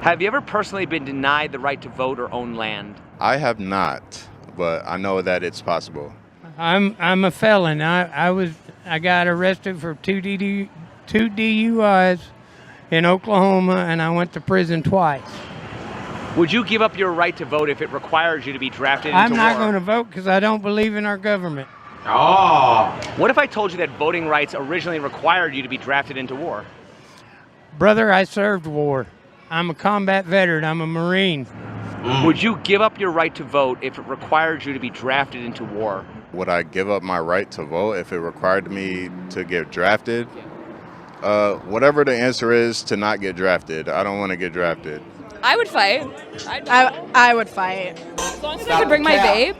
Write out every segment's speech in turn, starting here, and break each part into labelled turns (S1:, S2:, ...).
S1: Have you ever personally been denied the right to vote or own land?
S2: I have not, but I know that it's possible.
S3: I'm a felon. I got arrested for two DUIs in Oklahoma, and I went to prison twice.
S1: Would you give up your right to vote if it requires you to be drafted into
S3: I'm not
S1: war?
S3: going to vote because I don't believe in our government.
S4: Oh.
S1: What if I told you that voting rights originally required you to be drafted into war?
S3: Brother, I served war. I'm a combat veteran. I'm a Marine.
S1: Would you give up your right to vote if it required you to be drafted into war?
S2: Would I give up my right to vote if it required me to get drafted? Whatever the answer is to not get drafted, I don't want to get drafted.
S5: I would fight.
S6: I would fight.
S5: As long as I could bring my vape.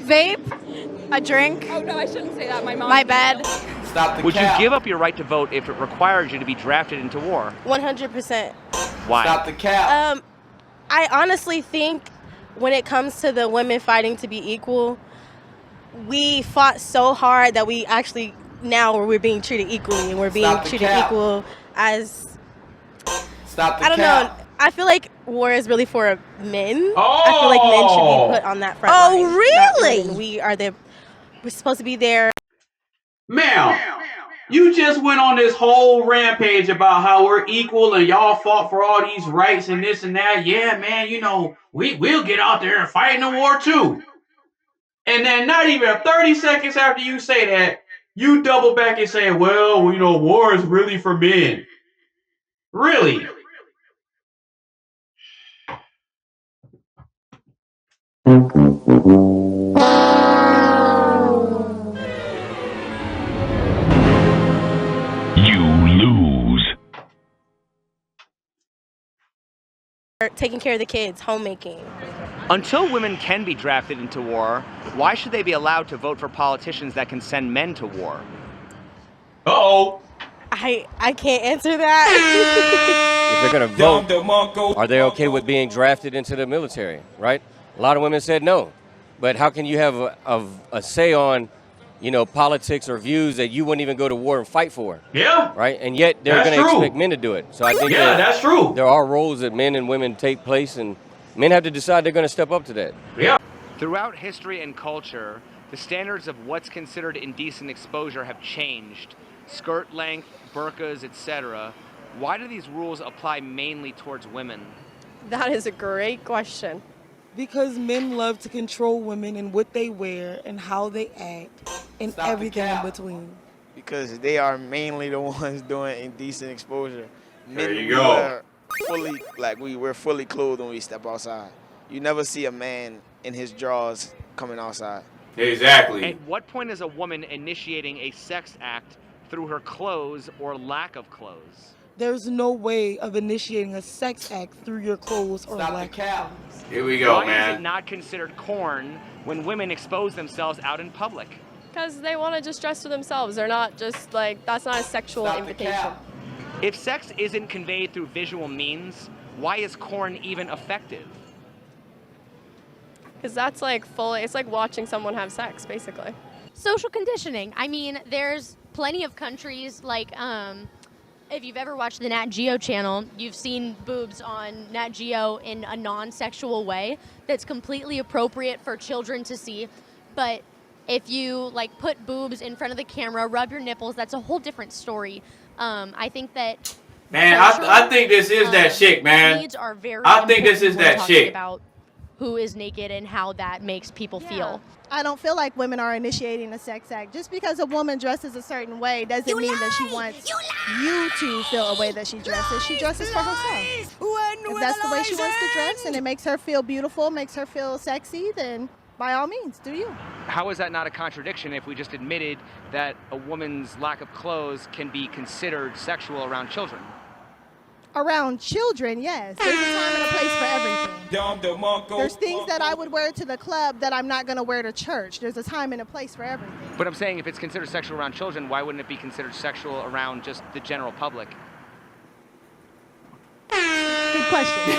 S6: Vape, a drink.
S5: Oh no, I shouldn't say that. My mom.
S6: My bed.
S4: Stop the
S1: Would you
S4: cap.
S1: give up your right to vote if it required you to be drafted into war?
S6: 100%.
S1: Why?
S4: Stop the cap.
S6: I honestly think when it comes to the women fighting to be equal, we fought so hard that we actually now we're being treated equally, and we're being
S4: Stop the
S6: treated
S4: cap.
S6: equal as
S4: Stop the
S6: I don't
S4: cap.
S6: know. I feel like war is really for men. I feel like men should be put on that front line.
S7: Oh, really?
S6: Not women. We're supposed to be there.
S8: Ma'am, you just went on this whole rampage about how we're equal and y'all fought for all these rights and this and that. Yeah, man, you know, we'll get out there and fight in the war too. And then not even 30 seconds after you say that, you double back and say, well, you know, war is really for men. Really?
S6: Taking care of the kids, homemaking.
S1: Until women can be drafted into war, why should they be allowed to vote for politicians that can send men to war?
S8: Uh-oh.
S6: I can't answer that.
S9: If they're going to vote, are they okay with being drafted into the military, right? A lot of women said no. But how can you have a say on, you know, politics or views that you wouldn't even go to war and fight for?
S8: Yeah.
S9: Right? And yet they're going to expect men to do it. So I think
S8: that's true.
S9: There are roles that men and women take place, and men have to decide they're going to step up to that.
S8: Yeah.
S1: Throughout history and culture, the standards of what's considered indecent exposure have changed. Skirt length, burqas, etc. Why do these rules apply mainly towards women?
S5: That is a great question.
S7: Because men love to control women and what they wear and how they act and
S4: Stop the
S7: everything in
S4: cap.
S7: between.
S10: Because they are mainly the ones doing indecent exposure.
S8: There you
S10: we
S8: go.
S10: wear fully, we're fully clothed when we step outside. You never see a man in his drawers coming outside.
S8: Exactly.
S1: At what point is a woman initiating a sex act through her clothes or lack of clothes?
S7: There's no way of initiating a sex act through your clothes or
S4: Stop the
S7: lack
S4: cap.
S7: of clothes.
S8: Here we go,
S1: Why is it
S8: man.
S1: not considered corn when women expose themselves out in public?
S5: Because they want to just dress for themselves. They're not just like, that's not a sexual
S4: Stop the
S5: invitation.
S4: cap.
S1: If sex isn't conveyed through visual means, why is corn even effective?
S5: Because that's like it's like watching someone have sex, basically.
S11: Social conditioning. I mean, there's plenty of countries like, if you've ever watched the Nat Geo channel, you've seen boobs on Nat Geo in a non-sexual way that's completely appropriate for children to see. But if you like put boobs in front of the camera, rub your nipples, that's a whole different story. I think that
S8: Man, I think this is that chick, man.
S11: needs are very
S8: I think this
S11: important
S8: is
S11: when
S8: that
S11: talking
S8: chick.
S11: about who is naked and how that makes people feel.
S12: I don't feel like women are initiating a sex act. Just because a woman dresses a certain way doesn't mean that she wants you to feel a way that she dresses. She dresses for herself. If that's the way she wants to dress and it makes her feel beautiful, makes her feel sexy, then by all means, do you.
S1: How is that not a contradiction if we just admitted that a woman's lack of clothes can be considered sexual around children?
S12: Around children, yes. There's a time and a place for everything. There's things that I would wear to the club that I'm not going to wear to church. There's a time and a place for everything.
S1: But I'm saying if it's considered sexual around children, why wouldn't it be considered sexual around just the general public?
S12: Good question.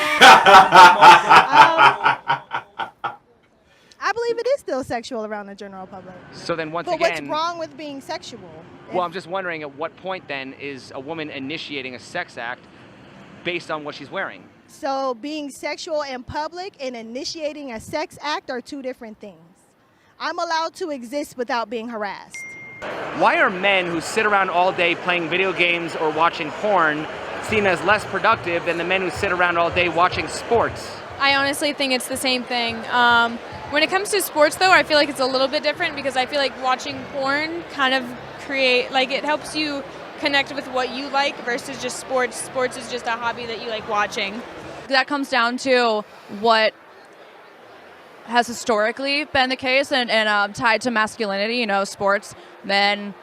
S12: I believe it is still sexual around the general public.
S1: So then once
S12: But
S1: again...
S12: what's wrong with being sexual?
S1: Well, I'm just wondering at what point then is a woman initiating a sex act based on what she's wearing.
S12: So being sexual in public and initiating a sex act are two different things. I'm allowed to exist without being harassed.
S1: Why are men who sit around all day playing video games or watching porn seen as less productive than the men who sit around all day watching sports?
S13: I honestly think it's the same thing. When it comes to sports, though, I feel like it's a little bit different because I feel like watching porn kind of it helps you connect with what you like versus just sports. Sports is just a hobby that you like watching.
S14: That comes down to what has historically been the case and tied to masculinity, sports, men,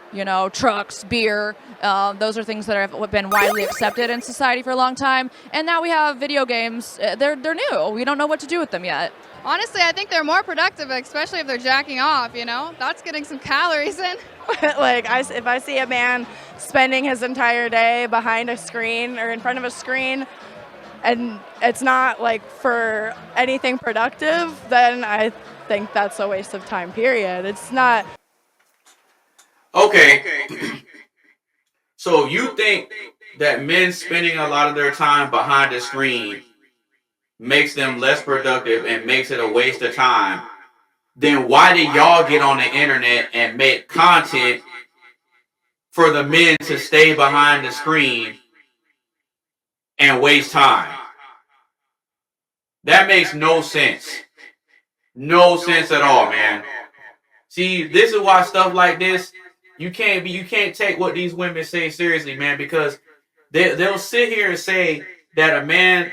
S14: trucks, beer. Those are things that have been widely accepted in society for a long time. And now we have video games. They're new. We don't know what to do with them yet.
S15: Honestly, I think they're more productive, especially if they're jacking off, That's getting some calories in.
S16: If I see a man spending his entire day behind a screen or in front of a screen, and it's not for anything productive, then I think that's a waste of time, period. It's not.
S8: Okay. So you think that men spending a lot of their time behind a screen makes them less productive and makes it a waste of time? Then why did y'all get on the internet and make content for the men to stay behind the screen and waste time? That makes no sense. No sense at all, man. See, this is why stuff like this, you can't take what these women say seriously, man, because they'll sit here and say that a man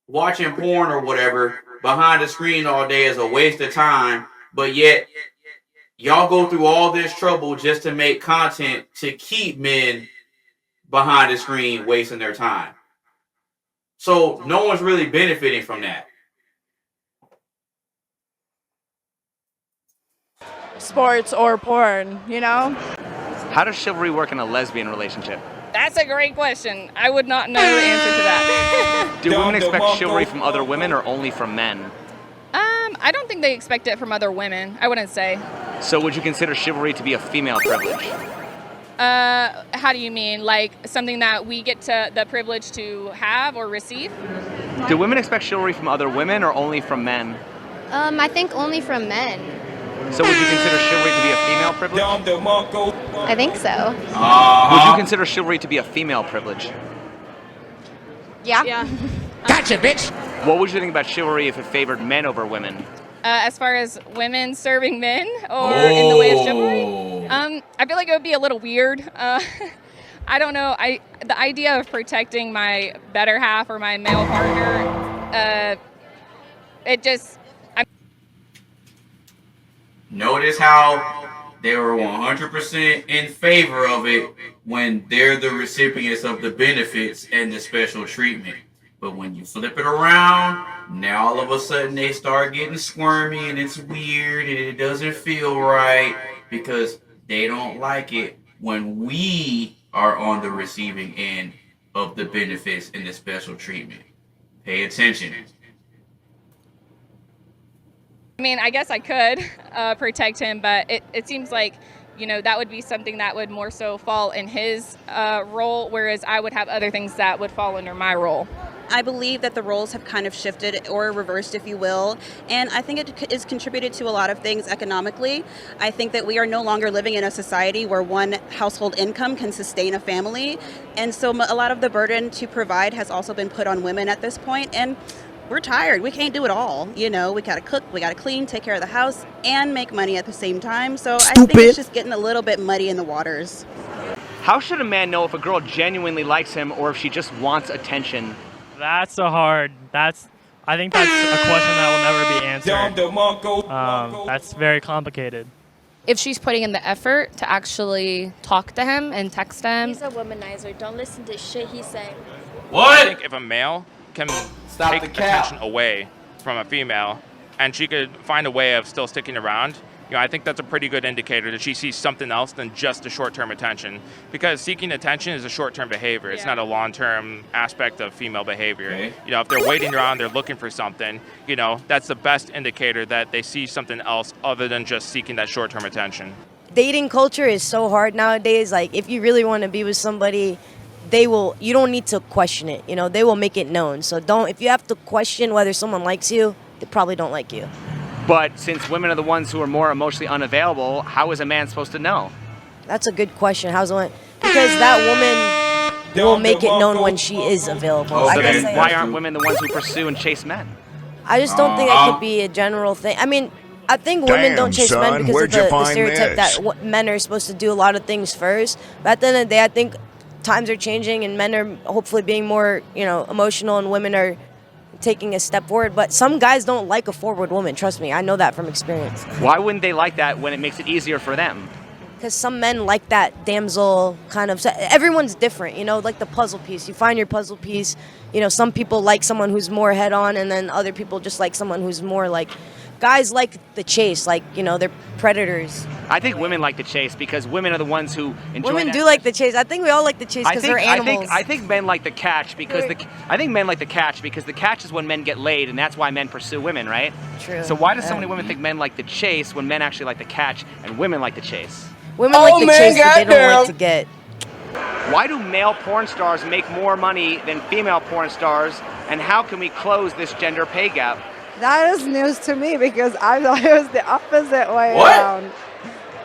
S8: watching porn or whatever behind the screen all day is a waste of time, but yet y'all go through all this trouble just to make content to keep men behind the screen wasting their time. So no one's really benefiting from that.
S16: Sports or porn,
S1: How does chivalry work in a lesbian relationship?
S15: That's a great question. I would not know the answer to that.
S1: Do women expect chivalry from other women or only from men?
S15: I don't think they expect it from other women. I wouldn't say.
S1: So would you consider chivalry to be a female privilege?
S15: How do you mean? Like something that we get to the privilege to have or receive?
S1: Do women expect chivalry from other women or only from men?
S17: I think only from men.
S1: So would you consider chivalry to be a female privilege?
S17: I think so.
S1: Would you consider chivalry to be a female privilege?
S17: Yeah.
S1: Gotcha, bitch! What would you think about chivalry if it favored men over women?
S15: As far as women serving men or in the way of chivalry? I feel like it would be a little weird. I don't know. The idea of protecting my better half or my male partner,
S8: Notice how they were 100% in favor of it when they're the recipients of the benefits and the special treatment. But when you flip it around, now all of a sudden they start getting squirmy and it's weird and it doesn't feel right because they don't like it when we are on the receiving end of the benefits and the special treatment. Pay attention.
S15: I mean, I guess I could protect him, but it seems like, that would be something that would more so fall in his role, whereas I would have other things that would fall under my role.
S18: I believe that the roles have kind of shifted or reversed, if you will, and I think it is contributed to a lot of things economically. I think that we are no longer living in a society where one household income can sustain a family, and so a lot of the burden to provide has also been put on women at this point, and we're tired. We can't do it all. We gotta cook, we gotta clean, take care of the house, and make money at the same time. So I think it's just getting a little bit muddy in the waters.
S1: How should a man know if a girl genuinely likes him or if she just wants attention?
S19: I think that's a question that will never be answered. That's very complicated.
S20: If she's putting in the effort to actually talk to him and text him.
S5: He's a womanizer. Don't listen to shit he's saying.
S21: I think if a male can take attention away from a female and she could find a way of still sticking around, I think that's a pretty good indicator that she sees something else than just the short-term attention. Because seeking attention is a short-term behavior. It's not a long-term aspect of female behavior. Okay. If they're waiting around, they're looking for something, that's the best indicator that they see something else other than just seeking that short-term attention.
S22: Dating culture is so hard nowadays. Like, if you really want to be with somebody,
S3: you don't need to question it. You know, they will make it known. So if you have to question whether someone likes you, they probably don't like you.
S1: But since women are the ones who are more emotionally unavailable, how is a man supposed to know?
S3: That's a good question. Because that woman will make it known when she is available.
S1: So then why aren't women the ones who pursue and chase men?
S3: I just don't think that could be a general thing. I mean, I think women don't chase men because of the stereotype that men are supposed to do a lot of things first. But at the end of the day, I think times are changing and men are hopefully being more, emotional, and women are taking a step forward. But some guys don't like a forward woman. Trust me, I know that from experience.
S1: Why wouldn't they like that when it makes it easier for them?
S3: Because some men like that damsel kind of. Everyone's different, like the puzzle piece. You find your puzzle piece. Some people like someone who's more head on, and then other people just like someone who's more like. Guys like the chase, they're predators.
S1: I think women like the chase because women are the ones who enjoy.
S3: Women do like the chase. I think we all like the chase because they're animals.
S1: I think men like the catch because the catch is when men get laid, and that's why men pursue women, right?
S3: True.
S1: So why do so many women think men like the chase when men actually like the catch and women like the chase?
S3: Women like the chase, but they don't like to get.
S1: Why do male porn stars make more money than female porn stars, and how can we close this gender pay gap?
S22: That is news to me because I thought it was the opposite way around.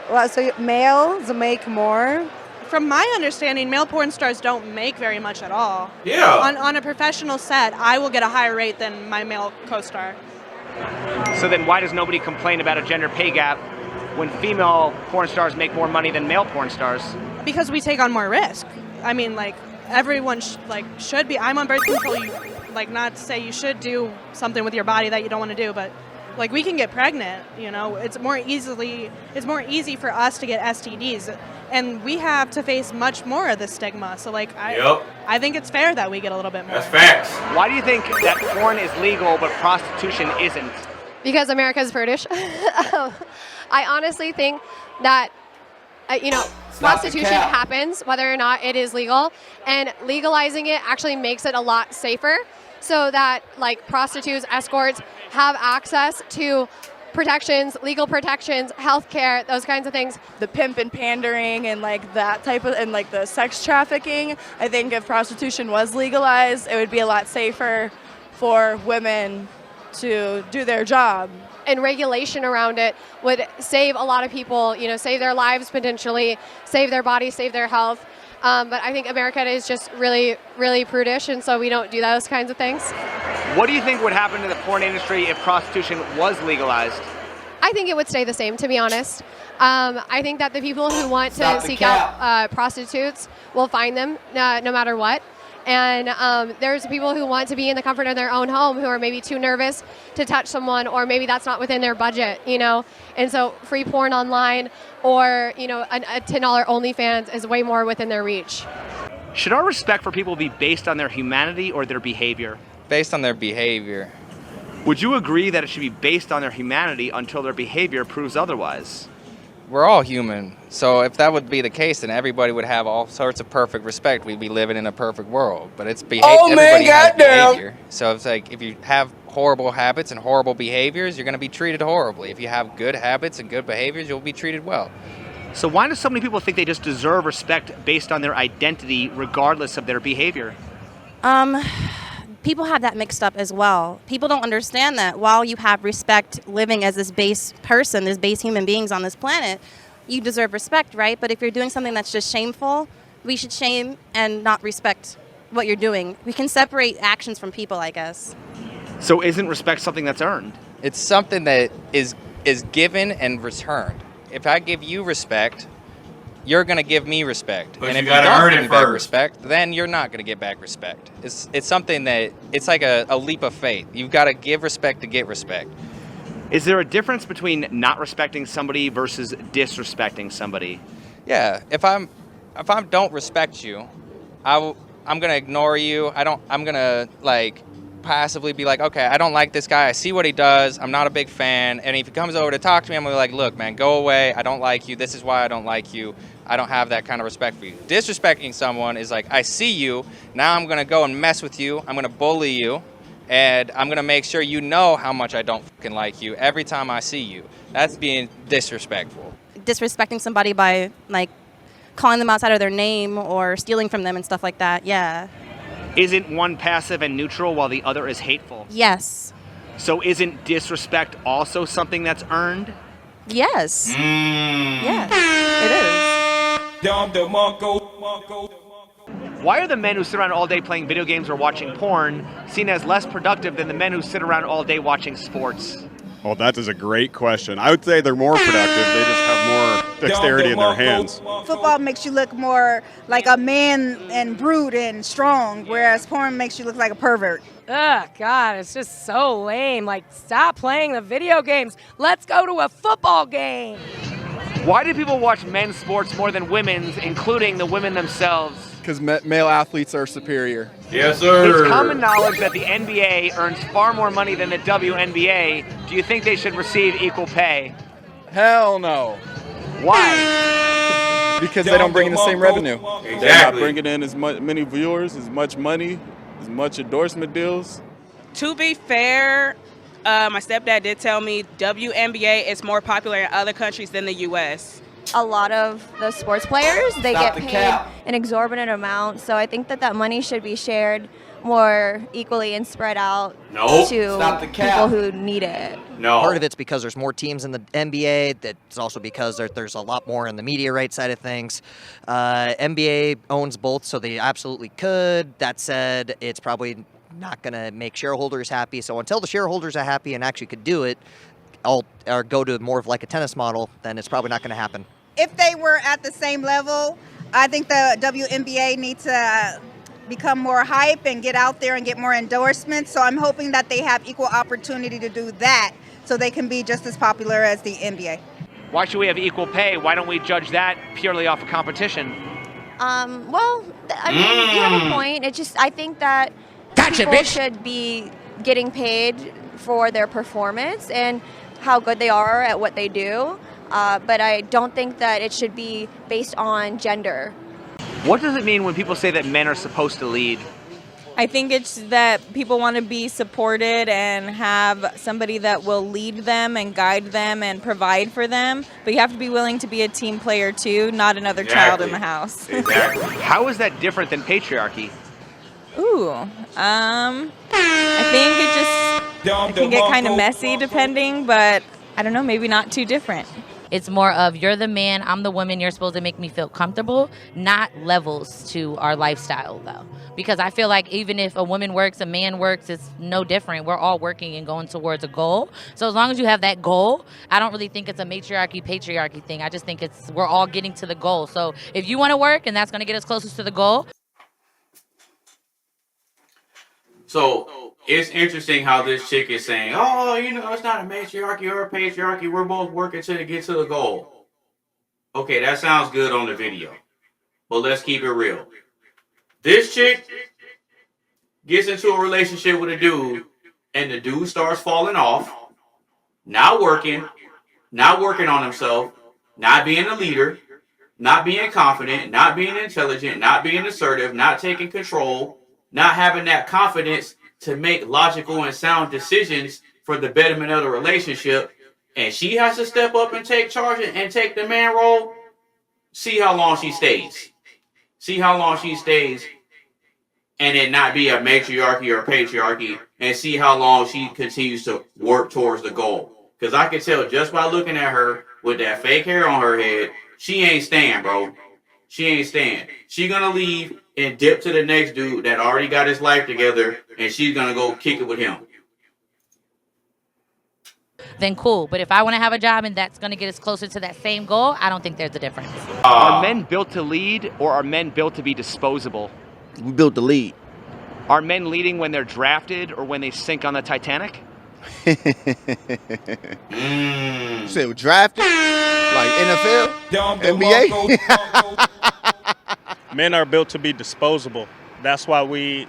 S22: Well, so males make more?
S23: From my understanding, male porn stars don't make very much at all.
S4: Yeah.
S23: On a professional set, I will get a higher rate than my male co-star.
S1: So then why does nobody complain about a gender pay gap when female porn stars make more money than male porn stars?
S23: Because we take on more risk. I mean, everyone should be. I'm on birth control. Not to say you should do something with your body that you don't want to do, but we can get pregnant. It's more easy for us to get STDs, and we have to face much more of the stigma. So I think it's fair that we get a little bit more.
S4: That's facts.
S1: Why do you think that porn is legal but prostitution isn't?
S5: Because America's British. I honestly think that prostitution happens whether or not it is legal, and legalizing it actually makes it a lot safer so that prostitutes, escorts have access to protections, legal protections, healthcare, those kinds of things.
S16: The pimp and pandering and that type of, and the sex trafficking. I think if prostitution was legalized, it would be a lot safer for women to do their job.
S5: And regulation around it would save a lot of people, save their lives potentially, save their bodies, save their health. But I think America is just really, really prudish, and so we don't do those kinds of things.
S1: What do you think would happen to the porn industry if prostitution was legalized?
S5: I think it would stay the same, to be honest. I think that the people who want to seek out prostitutes will find them no matter what. And there's people who want to be in the comfort of their own home who are maybe too nervous to touch someone, or maybe that's not within their budget, And so free porn online or, a $10 OnlyFans is way more within their reach.
S1: Should our respect for people be based on their humanity or their behavior?
S24: Based on their behavior.
S1: Would you agree that it should be based on their humanity until their behavior proves otherwise?
S24: We're all human, so if that would be the case, then everybody would have all sorts of perfect respect. We'd be living in a perfect world. But it's everybody has behavior. So it's if you have horrible habits and horrible behaviors, you're going to be treated horribly. If you have good habits and good behaviors, you'll be treated well.
S1: So why do so many people think they just deserve respect based on their identity regardless of their behavior?
S6: People have that mixed up as well. People don't understand that while you have respect living as this base person, this base human beings on this planet, you deserve respect, right? But if you're doing something that's just shameful, we should shame and not respect what you're doing. We can separate actions from people, I guess.
S1: So isn't respect something that's earned?
S24: It's something that is given and returned. If I give you respect, you're going to give me respect.
S4: But
S24: and
S4: you
S24: if
S4: gotta
S24: you don't
S4: earn
S24: give
S4: it
S24: me back
S4: first.
S24: respect, then you're not going to get back respect. It's something that, it's like a leap of faith. You've got to give respect to get respect.
S1: Is there a difference between not respecting somebody versus disrespecting somebody?
S24: Yeah, if I don't respect you, I'm going to ignore you. I'm going to passively be like, okay, I don't like this guy. I see what he does. I'm not a big fan. And if he comes over to talk to me, I'm going to be like, look, man, go away. I don't like you. This is why I don't like you. I don't have that kind of respect for you. Disrespecting someone is I see you. Now I'm going to go and mess with you. I'm going to bully you. And I'm going to make sure you know how much I don't fucking like you every time I see you. That's being disrespectful.
S6: Disrespecting somebody by calling them outside of their name or stealing from them and stuff like that. Yeah.
S1: Isn't one passive and neutral while the other is hateful?
S6: Yes.
S1: So isn't disrespect also something that's earned?
S6: Yes. Yes, it is.
S1: Why are the men who sit around all day playing video games or watching porn seen as less productive than the men who sit around all day watching sports?
S2: Well, that is a great question. I would say they're more productive. They just have more dexterity in their hands.
S7: Football makes you look more like a man and brute and strong, whereas porn makes you look like a pervert.
S9: Ugh, God, it's just so lame. Like, stop playing the video games. Let's go to a football game.
S1: Why do people watch men's sports more than women's, including the women themselves?
S10: Because male athletes are superior.
S8: Yes, sir.
S1: It's common knowledge that the NBA earns far more money than the WNBA. Do you think they should receive equal pay?
S10: Hell no.
S1: Why?
S10: Because they don't bring in the same revenue.
S8: Exactly.
S10: They're not bringing in as many viewers, as much money, as much endorsement deals.
S25: To be fair, my stepdad did tell me WNBA is more popular in other countries than the U.S.
S26: A lot of the sports players, they
S4: Stop
S26: get
S4: the
S26: paid
S4: cap.
S26: an exorbitant amount. So I think that money should be shared more equally and spread out
S4: Nope.
S26: to
S4: Stop the cap.
S26: people who need it.
S8: No.
S27: Part of it's because there's more teams in the NBA. That's also because there's a lot more in the media rights side of things. NBA owns both, so they absolutely could. That said, it's probably not going to make shareholders happy. So until the shareholders are happy and actually could do it, or go to more of like a tennis model, then it's probably not going to happen.
S7: If they were at the same level, I think the WNBA needs to become more hype and get out there and get more endorsements. So I'm hoping that they have equal opportunity to do that so they can be just as popular as the NBA.
S1: Why should we have equal pay? Why don't we judge that purely off of competition?
S26: Well, I mean, you have a point. It's just, I think that people should be getting paid for their performance and how good they are at what they do. But I don't think that it should be based on gender.
S1: What does it mean when people say that men are supposed to lead?
S28: I think it's that people want to be supported and have somebody that will lead them and guide them and provide for them. But you have to be willing to be a team player too, not another child in the house.
S8: Exactly.
S1: How is that different than patriarchy?
S28: Ooh, I think it can get kind of messy depending, but I don't know, maybe not too different.
S29: It's more of you're the man, I'm the woman, you're supposed to make me feel comfortable, not levels to our lifestyle though. Because I feel like even if a woman works, a man works, it's no different. We're all working and going towards a goal. So as long as you have that goal, I don't really think it's a matriarchy, patriarchy thing. I just think we're all getting to the goal. So if you want to work and that's going to get us closest to the goal.
S8: So it's interesting how this chick is saying, oh, it's not a matriarchy or a patriarchy. We're both working to get to the goal. Okay, that sounds good on the video. But let's keep it real. This chick gets into a relationship with a dude, and the dude starts falling off, not working on himself, not being a leader, not being confident, not being intelligent, not being assertive, not taking control, not having that confidence to make logical and sound decisions for the betterment of the relationship, and she has to step up and take charge and take the man role. See how long she stays. See how long she stays, and it not be a matriarchy or a patriarchy, and see how long she continues to work towards the goal. Because I can tell just by looking at her with that fake hair on her head, she ain't staying, bro. She ain't staying. She gonna leave and dip to the next dude that already got his life together, and she's gonna go kick it with him.
S29: Then cool. But if I want to have a job and that's going to get us closer to that same goal, I don't think there's a difference.
S1: Are men built to lead or are men built to be disposable?
S30: We built to lead.
S1: Are men leading when they're drafted or when they sink on the Titanic?
S30: You said drafted? Like NFL? NBA?
S19: Men are built to be disposable. That's why we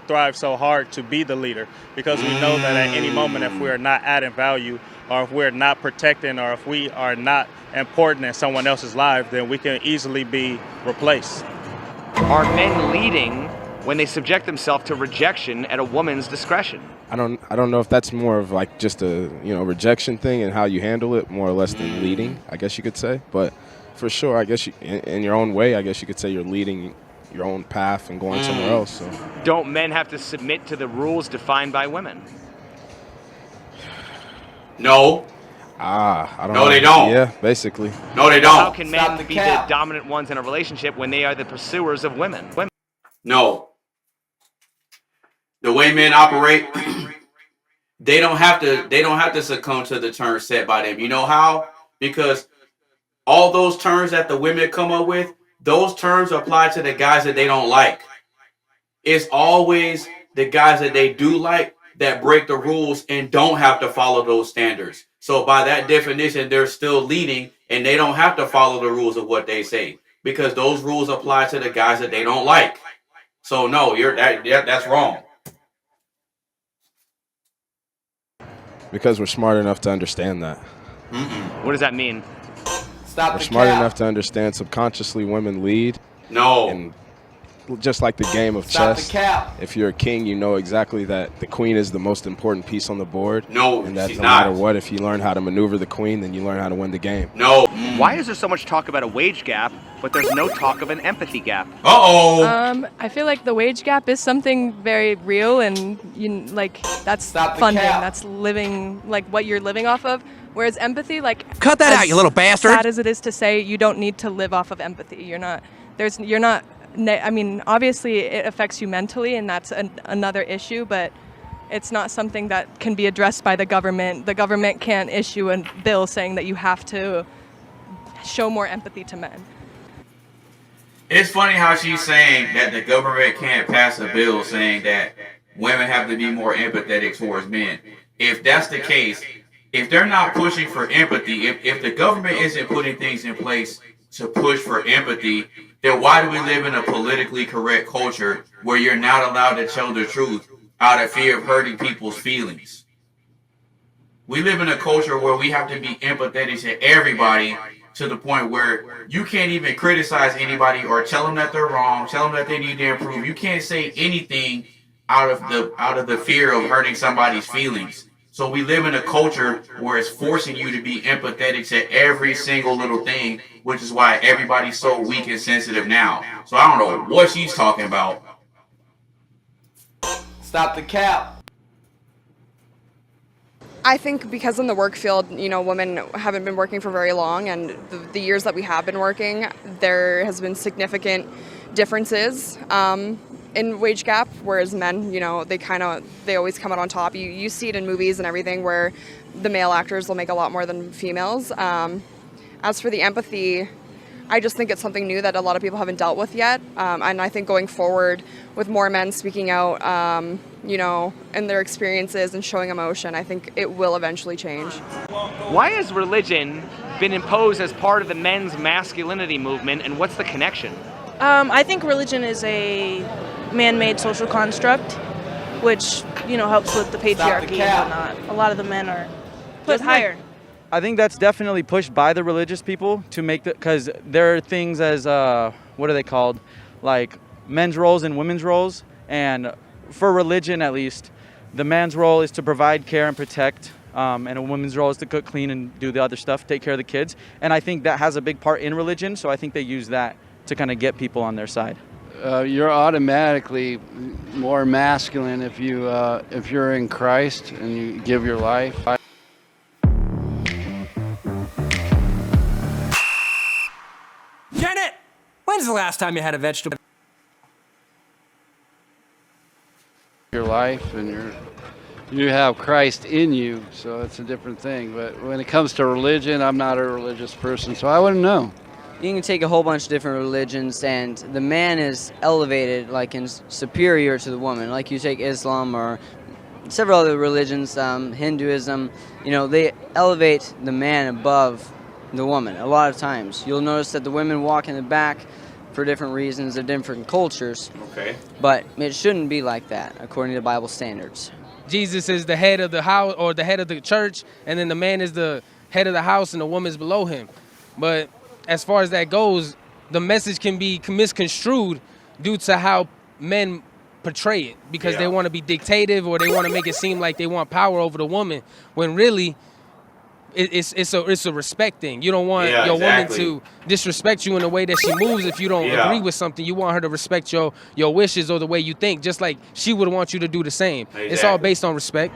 S19: thrive so hard to be the leader, because we know that at any moment, if we are not adding value, or if we're not protecting, or if we are not important in someone else's life, then we can easily be replaced.
S1: Are men leading when they subject themselves to rejection at a woman's discretion?
S31: I don't know if that's more of like just a rejection thing and how you handle it more or less than leading, I guess you could say. But For sure, I guess in your own way, I guess you could say you're leading your own path and going somewhere else. So.
S1: Don't men have to submit to the rules defined by women?
S8: No.
S31: I don't
S8: No,
S31: know.
S8: they don't.
S31: Yeah, basically.
S8: No, they don't.
S1: How can men be the dominant ones in a relationship when they are the pursuers of women?
S8: No. The way men operate, they don't have to succumb to the terms set by them. You know how? Because all those terms that the women come up with, those terms apply to the guys that they don't like. It's always the guys that they do like that break the rules and don't have to follow those standards. So by that definition, they're still leading and they don't have to follow the rules of what they say because those rules apply to the guys that they don't like. So no, that's wrong.
S31: Because we're smart enough to understand that.
S1: What does that mean?
S31: We're smart enough to understand subconsciously women lead.
S8: No.
S31: And just like the game of chess, if you're a king, you know exactly that the queen is the most important piece on the board.
S8: No,
S31: and that
S8: she's
S31: no
S8: not.
S31: matter what, if you learn how to maneuver the queen, then you learn how to win the game.
S8: No.
S1: Why is there so much talk about a wage gap, but there's no talk of an empathy gap?
S16: I feel like the wage gap is something very real, and that's funding, that's living, like what you're living off of. Whereas empathy, like
S3: cut that out, you little bastard.
S16: Sad as it is to say, you don't need to live off of empathy. I mean, obviously it affects you mentally, and that's another issue, but it's not something that can be addressed by the government. The government can't issue a bill saying that you have to show more empathy to men.
S8: It's funny how she's saying that the government can't pass a bill saying that women have to be more empathetic towards men. If that's the case, if they're not pushing for empathy, if the government isn't putting things in place to push for empathy, then why do we live in a politically correct culture where you're not allowed to tell the truth out of fear of hurting people's feelings? We live in a culture where we have to be empathetic to everybody to the point where you can't even criticize anybody or tell them that they're wrong, tell them that they need to improve. You can't say anything out of the fear of hurting somebody's feelings. So we live in a culture where it's forcing you to be empathetic to every single little thing, which is why everybody's so weak and sensitive now. So I don't know what she's talking about.
S4: Stop the cap.
S11: I think because in the work field, women haven't been working for very long, and the years that we have been working, there has been significant differences in wage gap, whereas men, they always come out on top. You see it in movies and everything where the male actors will make a lot more than females. As for the empathy, I just think it's something new that a lot of people haven't dealt with yet. And I think going forward with more men speaking out, in their experiences and showing emotion, I think it will eventually change.
S1: Why has religion been imposed as part of the men's masculinity movement, and what's the connection?
S23: I think religion is a man-made social construct, which, helps with the patriarchy and whatnot. A lot of the men are put higher.
S12: I think that's definitely pushed by the religious people to make because there are things as, what are they called? Like men's roles and women's roles. And for religion, at least, the man's role is to provide care and protect. And a woman's role is to cook, clean, and do the other stuff, take care of the kids. And I think that has a big part in religion. So I think they use that to kind of get people on their side.
S13: You're automatically more masculine if you're in Christ and you give your life.
S14: Janet, when's the last time you had a vegetable?
S13: Your life and you have Christ in you, so it's a different thing. But when it comes to religion, I'm not a religious person, so I wouldn't know.
S15: You can take a whole bunch of different religions, and the man is elevated, like, and superior to the woman. Like you take Islam or several other religions, Hinduism, they elevate the man above the woman a lot of times. You'll notice that the women walk in the back for different reasons of different cultures.
S8: Okay.
S15: But it shouldn't be like that, according to Bible standards.
S17: Jesus is the head of the house or the head of the church, and then the man is the head of the house and the woman is below him. But as far as that goes, the message can be misconstrued due to how men portray it because they want to be dictative or they want to make it seem like they want power over the woman when really it's a respect thing. You don't want
S4: Yeah,
S17: your
S4: exactly.
S17: woman to disrespect you in the way that she moves if you don't
S4: Yeah.
S17: agree with something. You want her to respect your wishes or the way you think, just like she would want you to do the same. It's all
S4: Exactly.
S17: based on respect.